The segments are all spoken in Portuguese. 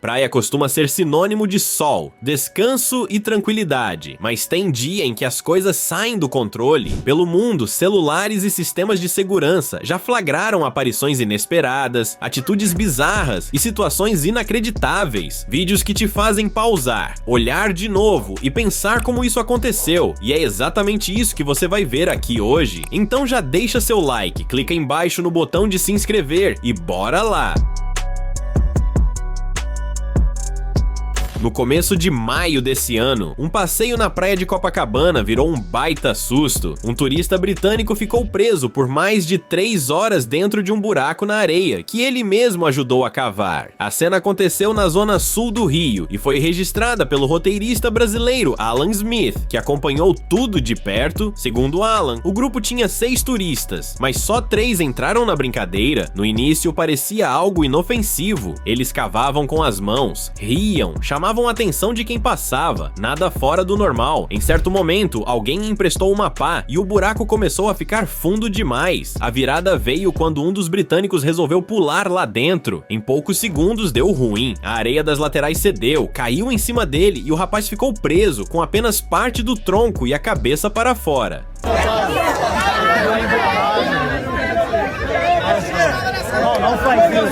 Praia costuma ser sinônimo de sol, descanso e tranquilidade, mas tem dia em que as coisas saem do controle. Pelo mundo, celulares e sistemas de segurança já flagraram aparições inesperadas, atitudes bizarras e situações inacreditáveis. Vídeos que te fazem pausar, olhar de novo e pensar como isso aconteceu. E é exatamente isso que você vai ver aqui hoje. Então já deixa seu like, clica embaixo no botão de se inscrever e bora lá! No começo de maio desse ano, um passeio na praia de Copacabana virou um baita susto. Um turista britânico ficou preso por mais de 3 horas dentro de um buraco na areia, que ele mesmo ajudou a cavar. A cena aconteceu na zona sul do Rio e foi registrada pelo roteirista brasileiro Alan Smith, que acompanhou tudo de perto. Segundo Alan, o grupo tinha 6 turistas, mas só 3 entraram na brincadeira. No início parecia algo inofensivo. Eles cavavam com as mãos, riam, chamavam a atenção de quem passava, nada fora do normal. Em certo momento, alguém emprestou uma pá e o buraco começou a ficar fundo demais. A virada veio quando um dos britânicos resolveu pular lá dentro. Em poucos segundos deu ruim. A areia das laterais cedeu, caiu em cima dele e o rapaz ficou preso, com apenas parte do tronco e a cabeça para fora. Não faz isso.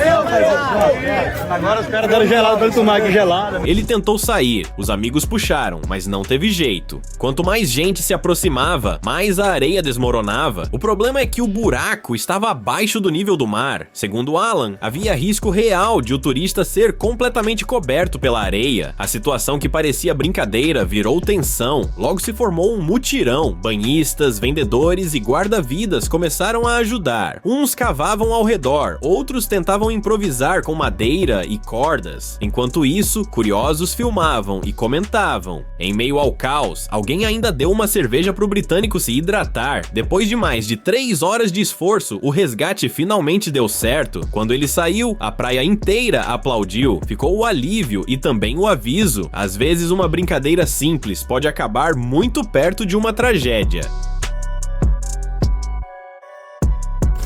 Agora os caras deram gelado pra ele tomar aqui gelada. Ele tentou sair, os amigos puxaram, mas não teve jeito. Quanto mais gente se aproximava, mais a areia desmoronava. O problema é que o buraco estava abaixo do nível do mar. Segundo Alan, havia risco real de o turista ser completamente coberto pela areia. A situação que parecia brincadeira virou tensão. Logo se formou um mutirão. Banhistas, vendedores e guarda-vidas começaram a ajudar. Uns cavavam ao redor, outros tentavam improvisar com madeira e cordas. Enquanto isso, curiosos filmavam e comentavam. Em meio ao caos, alguém ainda deu uma cerveja pro britânico se hidratar. Depois de mais de 3 horas de esforço, o resgate finalmente deu certo. Quando ele saiu, a praia inteira aplaudiu. Ficou o alívio e também o aviso. Às vezes uma brincadeira simples pode acabar muito perto de uma tragédia.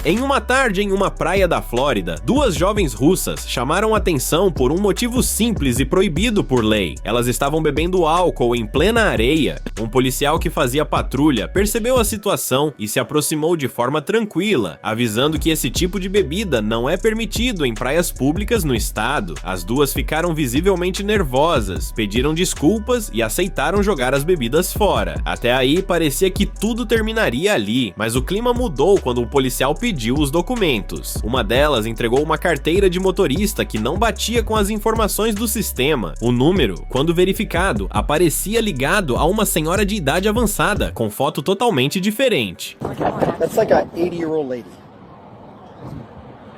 Em uma tarde em uma praia da Flórida, 2 jovens russas chamaram atenção por um motivo simples e proibido por lei. Elas estavam bebendo álcool em plena areia. Um policial que fazia patrulha percebeu a situação e se aproximou de forma tranquila, avisando que esse tipo de bebida não é permitido em praias públicas no estado. As 2 ficaram visivelmente nervosas, pediram desculpas e aceitaram jogar as bebidas fora. Até aí parecia que tudo terminaria ali, mas o clima mudou quando o policial pediu os documentos. Uma delas entregou uma carteira de motorista que não batia com as informações do sistema. O número, quando verificado, aparecia ligado a uma senhora de idade avançada, com foto totalmente diferente. That's like a 80-year-old lady.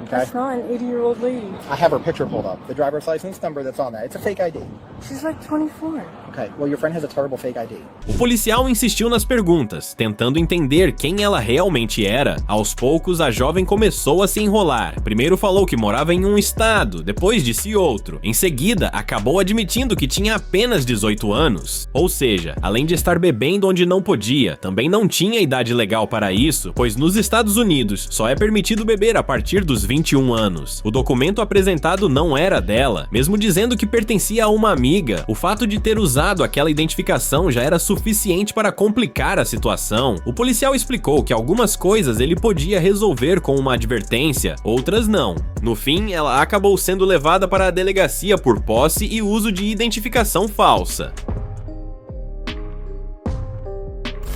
Okay. That's not an 80-year-old lady. I have her picture pulled up. The driver's license number that's on that. It's a fake ID. She's like 24. Okay, well your friend has a terrible fake ID. O policial insistiu nas perguntas, tentando entender quem ela realmente era. Aos poucos, a jovem começou a se enrolar. Primeiro falou que morava em um estado, depois disse outro. Em seguida, acabou admitindo que tinha apenas 18 anos. Ou seja, além de estar bebendo onde não podia, também não tinha idade legal para isso, pois nos Estados Unidos só é permitido beber a partir dos 21 anos. O documento apresentado não era dela, mesmo dizendo que pertencia a uma amiga. O fato de ter usado aquela identificação já era suficiente para complicar a situação. O policial explicou que algumas coisas ele podia resolver com uma advertência, outras não. No fim, ela acabou sendo levada para a delegacia por posse e uso de identificação falsa.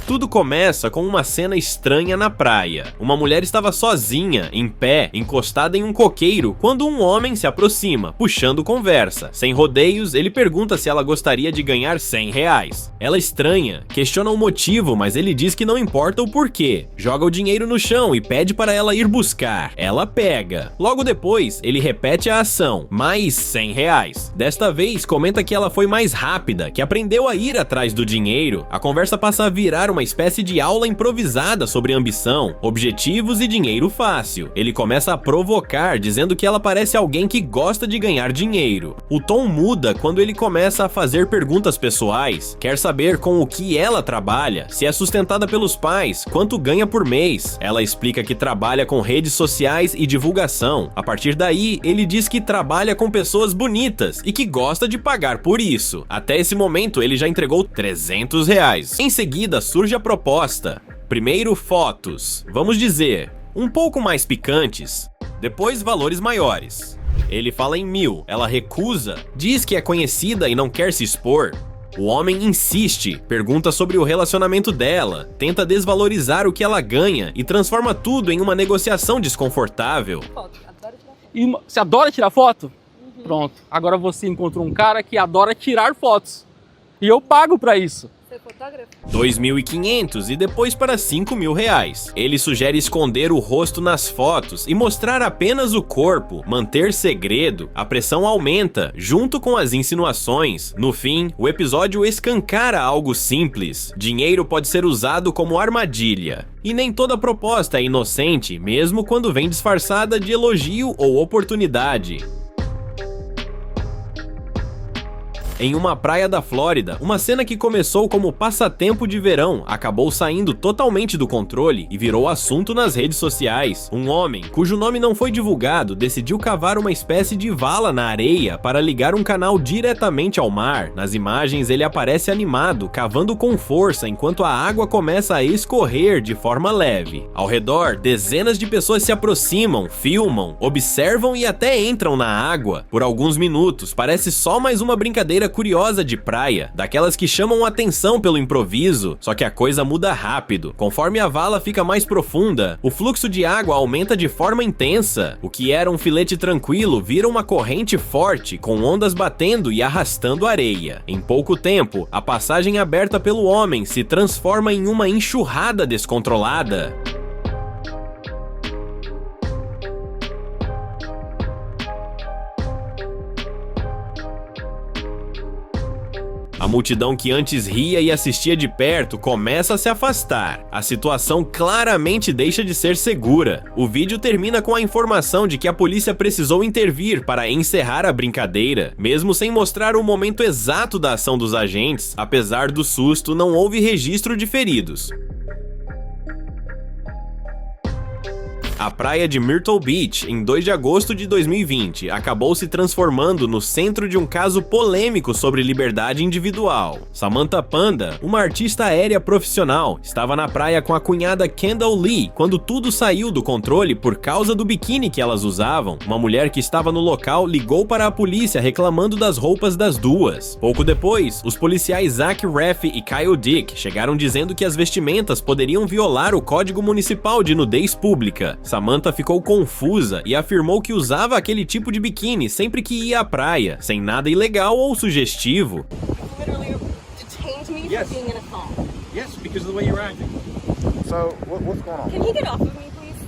Tudo começa com uma cena estranha na praia. Uma mulher estava sozinha, em pé, encostada em um coqueiro, quando um homem se aproxima, puxando conversa. Sem rodeios, ele pergunta se ela gostaria de ganhar R$100. Ela estranha, questiona o motivo, mas ele diz que não importa o porquê. Joga o dinheiro no chão e pede para ela ir buscar. Ela pega. Logo depois, ele repete a ação, mais R$100. Desta vez, comenta que ela foi mais rápida, que aprendeu a ir atrás do dinheiro. A conversa passa a virar uma uma espécie de aula improvisada sobre ambição, objetivos e dinheiro fácil. Ele começa a provocar, dizendo que ela parece alguém que gosta de ganhar dinheiro. O tom muda quando ele começa a fazer perguntas pessoais, quer saber com o que ela trabalha, se é sustentada pelos pais, quanto ganha por mês. Ela explica que trabalha com redes sociais e divulgação. A partir daí, ele diz que trabalha com pessoas bonitas e que gosta de pagar por isso. Até esse momento, ele já entregou R$300. Em seguida, surge a proposta. Primeiro, fotos. Vamos dizer, um pouco mais picantes. Depois, valores maiores. Ele fala em 1.000, ela recusa, diz que é conhecida e não quer se expor. O homem insiste, pergunta sobre o relacionamento dela, tenta desvalorizar o que ela ganha e transforma tudo em uma negociação desconfortável. E você adora tirar foto? Pronto, agora você encontrou um cara que adora tirar fotos. E eu pago pra isso. Você é fotógrafo? 2.500 e depois para R$5.000. Ele sugere esconder o rosto nas fotos e mostrar apenas o corpo, manter segredo. A pressão aumenta, junto com as insinuações. No fim, o episódio escancara algo simples. Dinheiro pode ser usado como armadilha. E nem toda proposta é inocente, mesmo quando vem disfarçada de elogio ou oportunidade. Em uma praia da Flórida, uma cena que começou como passatempo de verão acabou saindo totalmente do controle e virou assunto nas redes sociais. Um homem, cujo nome não foi divulgado, decidiu cavar uma espécie de vala na areia para ligar um canal diretamente ao mar. Nas imagens, ele aparece animado, cavando com força enquanto a água começa a escorrer de forma leve. Ao redor, dezenas de pessoas se aproximam, filmam, observam e até entram na água. Por alguns minutos, parece só mais uma brincadeira curiosa de praia, daquelas que chamam atenção pelo improviso, só que a coisa muda rápido. Conforme a vala fica mais profunda, o fluxo de água aumenta de forma intensa. O que era um filete tranquilo vira uma corrente forte, com ondas batendo e arrastando areia. Em pouco tempo, a passagem aberta pelo homem se transforma em uma enxurrada descontrolada. A multidão que antes ria e assistia de perto começa a se afastar. A situação claramente deixa de ser segura. O vídeo termina com a informação de que a polícia precisou intervir para encerrar a brincadeira. Mesmo sem mostrar o momento exato da ação dos agentes, apesar do susto, não houve registro de feridos. A praia de Myrtle Beach, em 2 de agosto de 2020, acabou se transformando no centro de um caso polêmico sobre liberdade individual. Samantha Panda, uma artista aérea profissional, estava na praia com a cunhada Kendall Lee quando tudo saiu do controle por causa do biquíni que elas usavam. Uma mulher que estava no local ligou para a polícia reclamando das roupas das duas. Pouco depois, os policiais Zach Raff e Kyle Dick chegaram dizendo que as vestimentas poderiam violar o Código Municipal de Nudez Pública. Samantha ficou confusa e afirmou que usava aquele tipo de biquíni sempre que ia à praia, sem nada ilegal ou sugestivo.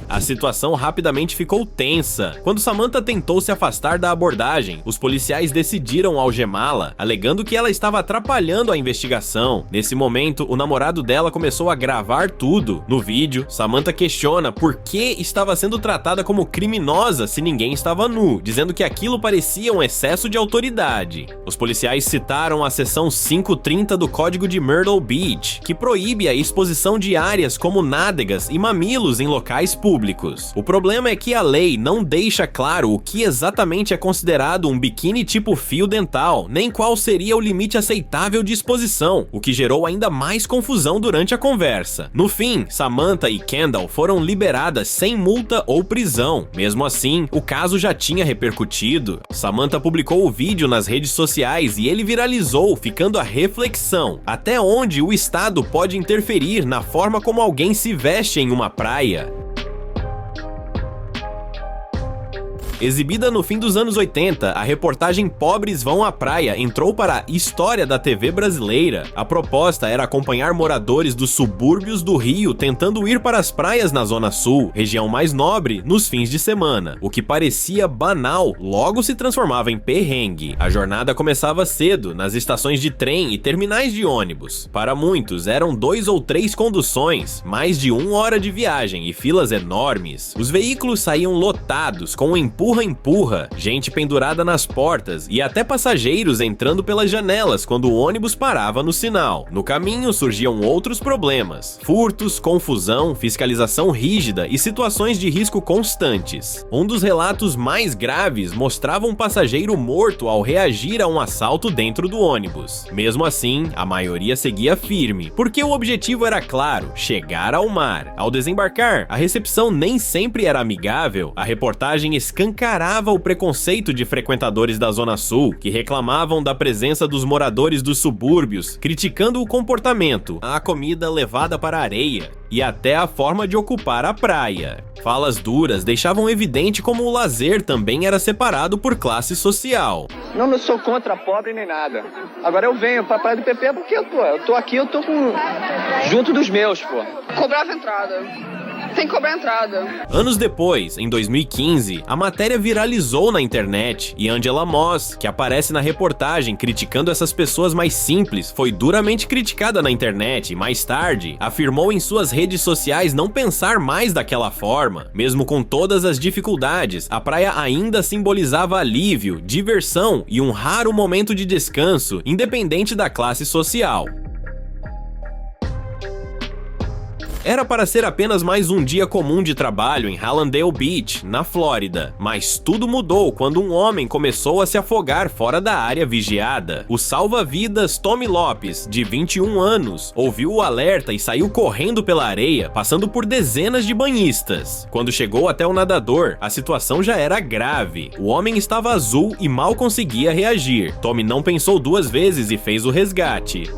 A situação rapidamente ficou tensa. Quando Samantha tentou se afastar da abordagem, os policiais decidiram algemá-la, alegando que ela estava atrapalhando a investigação. Nesse momento, o namorado dela começou a gravar tudo. No vídeo, Samantha questiona por que estava sendo tratada como criminosa se ninguém estava nu, dizendo que aquilo parecia um excesso de autoridade. Os policiais citaram a seção 530 do Código de Myrtle Beach, que proíbe a exposição de áreas como nádegas e mamilos em locais públicos. O problema é que a lei não deixa claro o que exatamente é considerado um biquíni tipo fio dental, nem qual seria o limite aceitável de exposição, o que gerou ainda mais confusão durante a conversa. No fim, Samantha e Kendall foram liberadas sem multa ou prisão. Mesmo assim, o caso já tinha repercutido. Samantha publicou o vídeo nas redes sociais e ele viralizou, ficando a reflexão: até onde o Estado pode interferir na forma como alguém se veste em uma praia? Exibida no fim dos anos 80, a reportagem Pobres Vão à Praia entrou para a história da TV brasileira. A proposta era acompanhar moradores dos subúrbios do Rio tentando ir para as praias na Zona Sul, região mais nobre, nos fins de semana. O que parecia banal, logo se transformava em perrengue. A jornada começava cedo, nas estações de trem e terminais de ônibus. Para muitos, eram 2 ou 3 conduções, mais de 1 hora de viagem e filas enormes. Os veículos saíam lotados, com empurra-empurra, gente pendurada nas portas e até passageiros entrando pelas janelas quando o ônibus parava no sinal. No caminho surgiam outros problemas: furtos, confusão, fiscalização rígida e situações de risco constantes. Um dos relatos mais graves mostrava um passageiro morto ao reagir a um assalto dentro do ônibus. Mesmo assim, a maioria seguia firme, porque o objetivo era claro: chegar ao mar. Ao desembarcar, a recepção nem sempre era amigável. A reportagem escancarava o preconceito de frequentadores da Zona Sul, que reclamavam da presença dos moradores dos subúrbios, criticando o comportamento, a comida levada para a areia e até a forma de ocupar a praia. Falas duras deixavam evidente como o lazer também era separado por classe social. Não sou contra pobre nem nada. Agora eu venho pra Praia do PP porque eu tô aqui, eu tô junto dos meus, pô. Cobrava entrada. Tem que cobrar entrada. Anos depois, em 2015, a matéria viralizou na internet e Angela Moss, que aparece na reportagem criticando essas pessoas mais simples, foi duramente criticada na internet e mais tarde afirmou em suas redes sociais não pensar mais daquela forma. Mesmo com todas as dificuldades, a praia ainda simbolizava alívio, diversão e um raro momento de descanso, independente da classe social. Era para ser apenas mais um dia comum de trabalho em Hallandale Beach, na Flórida, mas tudo mudou quando um homem começou a se afogar fora da área vigiada. O salva-vidas Tommy Lopes, de 21 anos, ouviu o alerta e saiu correndo pela areia, passando por dezenas de banhistas. Quando chegou até o nadador, a situação já era grave. O homem estava azul e mal conseguia reagir. Tommy não pensou 2 vezes e fez o resgate.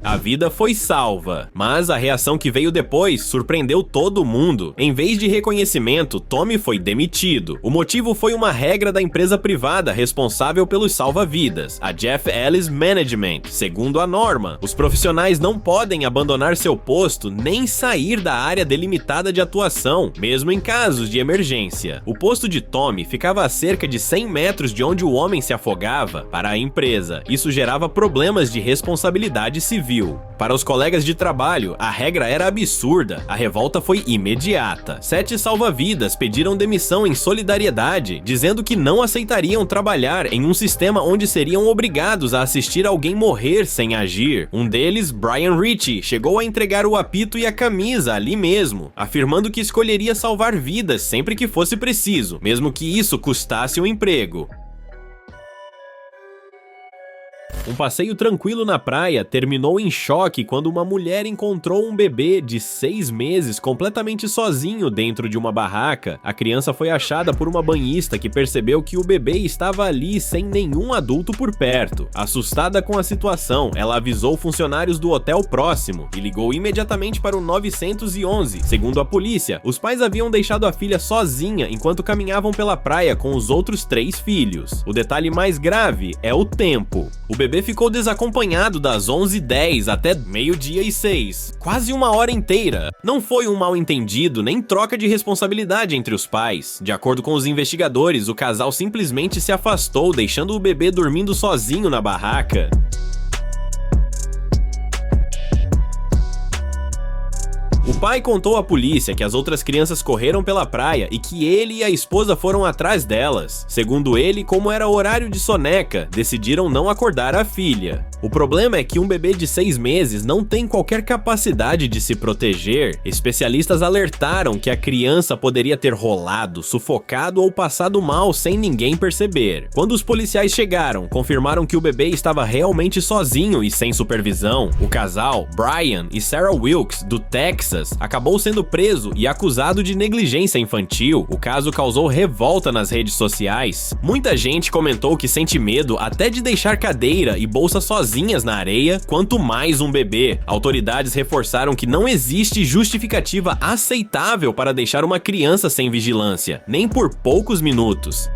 A vida foi salva, mas a reação que veio depois surpreendeu todo mundo. Em vez de reconhecimento, Tommy foi demitido. O motivo foi uma regra da empresa privada responsável pelos salva-vidas, a Jeff Ellis Management. Segundo a norma, os profissionais não podem abandonar seu posto nem sair da área delimitada de atuação, mesmo em casos de emergência. O posto de Tommy ficava a cerca de 100 metros de onde o homem se afogava. Para a empresa, isso gerava problemas de responsabilidade civil. Para os colegas de trabalho, a regra era absurda. A revolta foi imediata. 7 salva-vidas pediram demissão em solidariedade, dizendo que não aceitariam trabalhar em um sistema onde seriam obrigados a assistir alguém morrer sem agir. Um deles, Brian Ritchie, chegou a entregar o apito e a camisa ali mesmo, afirmando que escolheria salvar vidas sempre que fosse preciso, mesmo que isso custasse o emprego. Um passeio tranquilo na praia terminou em choque quando uma mulher encontrou um bebê de 6 meses completamente sozinho dentro de uma barraca. A criança foi achada por uma banhista que percebeu que o bebê estava ali sem nenhum adulto por perto. Assustada com a situação, ela avisou funcionários do hotel próximo e ligou imediatamente para o 911. Segundo a polícia, os pais haviam deixado a filha sozinha enquanto caminhavam pela praia com os outros 3 filhos. O detalhe mais grave é o tempo. O bebê ficou desacompanhado das 11h10 até 12h06, quase 1 hora inteira. Não foi um mal-entendido nem troca de responsabilidade entre os pais. De acordo com os investigadores, o casal simplesmente se afastou, deixando o bebê dormindo sozinho na barraca. O pai contou à polícia que as outras crianças correram pela praia e que ele e a esposa foram atrás delas. Segundo ele, como era horário de soneca, decidiram não acordar a filha. O problema é que um bebê de 6 meses não tem qualquer capacidade de se proteger. Especialistas alertaram que a criança poderia ter rolado, sufocado ou passado mal sem ninguém perceber. Quando os policiais chegaram, confirmaram que o bebê estava realmente sozinho e sem supervisão. O casal, Brian e Sarah Wilkes, do Texas, crianças, acabou sendo preso e acusado de negligência infantil. O caso causou revolta nas redes sociais. Muita gente comentou que sente medo até de deixar cadeira e bolsa sozinhas na areia, quanto mais um bebê. Autoridades reforçaram que não existe justificativa aceitável para deixar uma criança sem vigilância, nem por poucos minutos.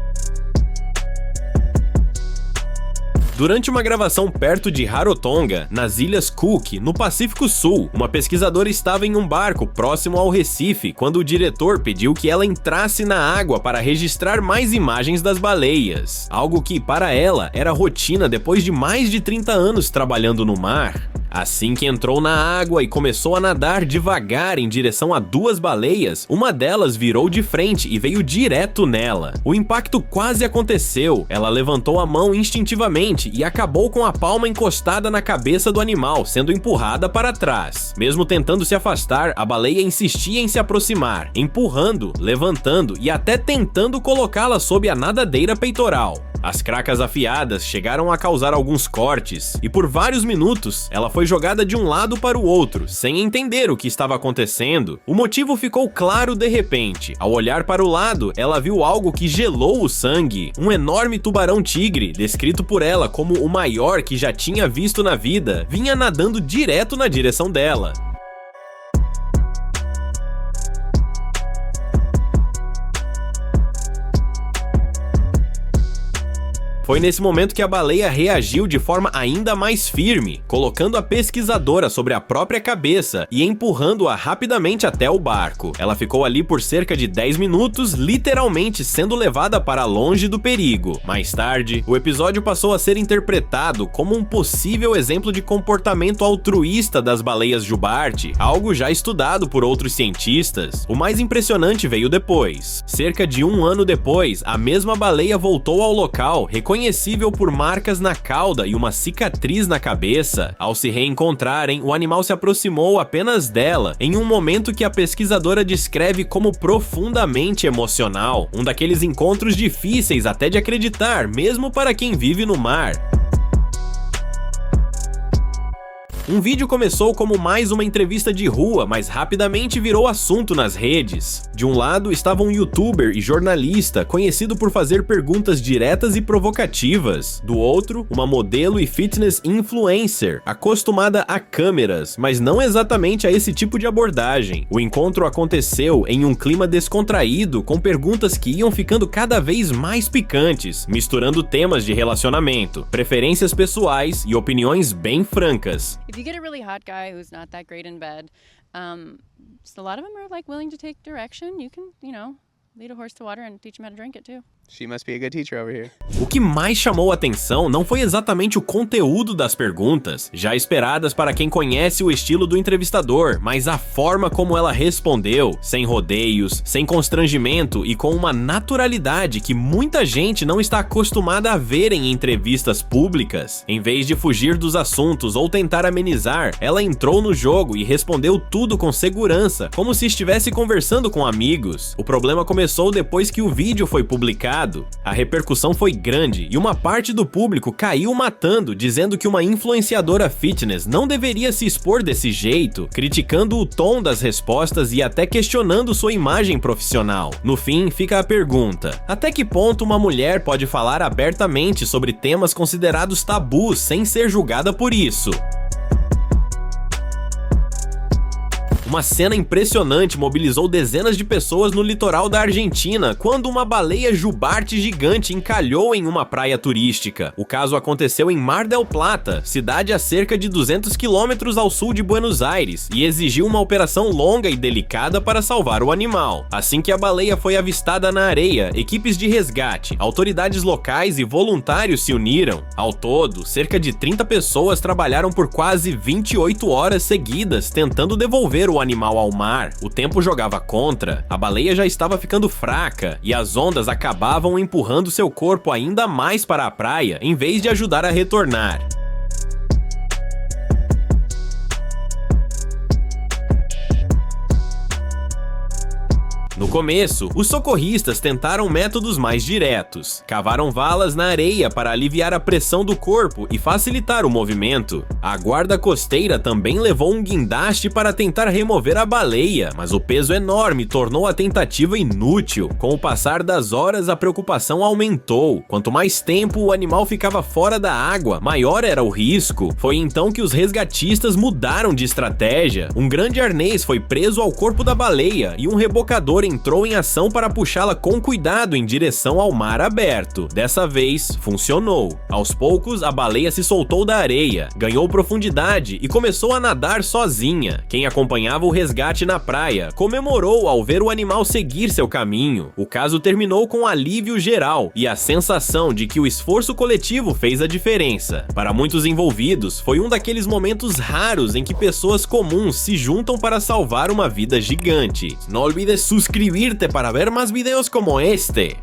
Durante uma gravação perto de Rarotonga, nas Ilhas Cook, no Pacífico Sul, uma pesquisadora estava em um barco próximo ao Recife quando o diretor pediu que ela entrasse na água para registrar mais imagens das baleias, algo que, para ela, era rotina depois de mais de 30 anos trabalhando no mar. Assim que entrou na água e começou a nadar devagar em direção a duas baleias, uma delas virou de frente e veio direto nela. O impacto quase aconteceu, ela levantou a mão instintivamente e acabou com a palma encostada na cabeça do animal, sendo empurrada para trás. Mesmo tentando se afastar, a baleia insistia em se aproximar, empurrando, levantando e até tentando colocá-la sob a nadadeira peitoral. As cracas afiadas chegaram a causar alguns cortes, e por vários minutos ela foi jogada de um lado para o outro, sem entender o que estava acontecendo. O motivo ficou claro de repente. Ao olhar para o lado, ela viu algo que gelou o sangue. Um enorme tubarão-tigre, descrito por ela como o maior que já tinha visto na vida, vinha nadando direto na direção dela. Foi nesse momento que a baleia reagiu de forma ainda mais firme, colocando a pesquisadora sobre a própria cabeça e empurrando-a rapidamente até o barco. Ela ficou ali por cerca de 10 minutos, literalmente sendo levada para longe do perigo. Mais tarde, o episódio passou a ser interpretado como um possível exemplo de comportamento altruísta das baleias jubarte, algo já estudado por outros cientistas. O mais impressionante veio depois. Cerca de um ano depois, a mesma baleia voltou ao local, reconhecível por marcas na cauda e uma cicatriz na cabeça. Ao se reencontrarem, o animal se aproximou apenas dela, em um momento que a pesquisadora descreve como profundamente emocional, um daqueles encontros difíceis até de acreditar, mesmo para quem vive no mar. Um vídeo começou como mais uma entrevista de rua, mas rapidamente virou assunto nas redes. De um lado estava um youtuber e jornalista conhecido por fazer perguntas diretas e provocativas. Do outro, uma modelo e fitness influencer, acostumada a câmeras, mas não exatamente a esse tipo de abordagem. O encontro aconteceu em um clima descontraído, com perguntas que iam ficando cada vez mais picantes, misturando temas de relacionamento, preferências pessoais e opiniões bem francas. If you get a really hot guy who's not that great in bed, a lot of them are like willing to take direction. You can, lead a horse to water and teach him how to drink it too. She must be a good teacher over here. O que mais chamou a atenção não foi exatamente o conteúdo das perguntas, já esperadas para quem conhece o estilo do entrevistador, mas a forma como ela respondeu, sem rodeios, sem constrangimento e com uma naturalidade que muita gente não está acostumada a ver em entrevistas públicas. Em vez de fugir dos assuntos ou tentar amenizar, ela entrou no jogo e respondeu tudo com segurança, como se estivesse conversando com amigos. O problema começou depois que o vídeo foi publicado. A repercussão foi grande e uma parte do público caiu matando, dizendo que uma influenciadora fitness não deveria se expor desse jeito, criticando o tom das respostas e até questionando sua imagem profissional. No fim, fica a pergunta: até que ponto uma mulher pode falar abertamente sobre temas considerados tabus sem ser julgada por isso? Uma cena impressionante mobilizou dezenas de pessoas no litoral da Argentina quando uma baleia jubarte gigante encalhou em uma praia turística. O caso aconteceu em Mar del Plata, cidade a cerca de 200 quilômetros ao sul de Buenos Aires, e exigiu uma operação longa e delicada para salvar o animal. Assim que a baleia foi avistada na areia, equipes de resgate, autoridades locais e voluntários se uniram. Ao todo, cerca de 30 pessoas trabalharam por quase 28 horas seguidas tentando devolver o animal ao mar. O tempo jogava contra, a baleia já estava ficando fraca e as ondas acabavam empurrando seu corpo ainda mais para a praia em vez de ajudar a retornar. No começo, os socorristas tentaram métodos mais diretos. Cavaram valas na areia para aliviar a pressão do corpo e facilitar o movimento. A guarda costeira também levou um guindaste para tentar remover a baleia, mas o peso enorme tornou a tentativa inútil. Com o passar das horas, a preocupação aumentou. Quanto mais tempo o animal ficava fora da água, maior era o risco. Foi então que os resgatistas mudaram de estratégia. Um grande arnês foi preso ao corpo da baleia e um rebocador entrou em ação para puxá-la com cuidado em direção ao mar aberto. Dessa vez, funcionou. Aos poucos, a baleia se soltou da areia, ganhou profundidade e começou a nadar sozinha. Quem acompanhava o resgate na praia comemorou ao ver o animal seguir seu caminho. O caso terminou com alívio geral e a sensação de que o esforço coletivo fez a diferença. Para muitos envolvidos, foi um daqueles momentos raros em que pessoas comuns se juntam para salvar uma vida gigante. Não olvides suscribirte para ver mais vídeos como este.